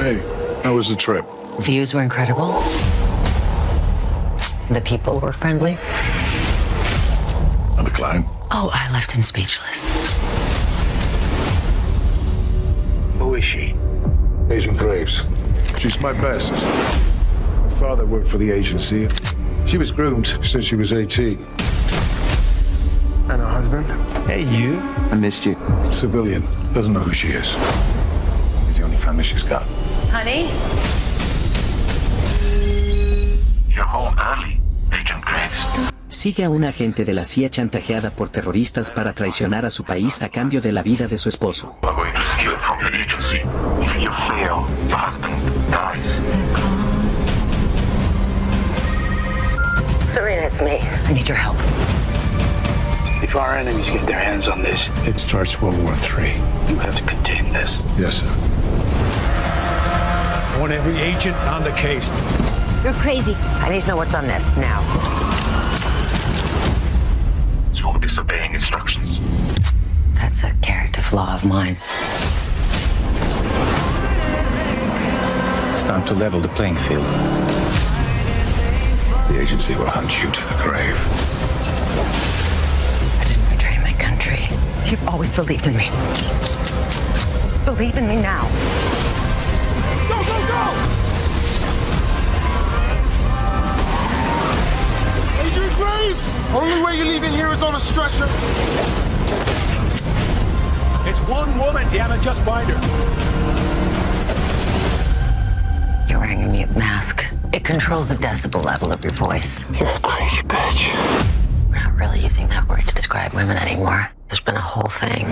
Hey, how was the trip? Views were incredible. The people were friendly. And the client? Oh, I left him speechless. Who is she? Agent Graves. She's my best. My father worked for the agency. She was groomed since she was 18. And her husband? Hey, you. I missed you. Civilian. Doesn't know who she is. He's the only family she's got. Honey? You're home early, Agent Graves. Sigue a una agente de la CIA chantajeada por terroristas para traicionar a su país a cambio de la vida de su esposo. We're going to steal from your agency. If you fail, your husband dies. Serena, it's me. I need your help. If our enemies get their hands on this, It starts World War III. you have to contain this. Yes, sir. I want every agent on the case. You're crazy. I need to know what's on this now. So disobeying instructions. That's a character flaw of mine. It's time to level the playing field. The agency will hunt you to the grave. I didn't betray my country. You've always believed in me. Believe in me now. Go, go, go! Agent Graves! Only way you're leaving here is on a stretcher. It's one woman, damn it, just find her. You're wearing a mute mask. It controls the decibel level of your voice. You're a crazy bitch. We're not really using that word to describe women anymore. There's been a whole thing.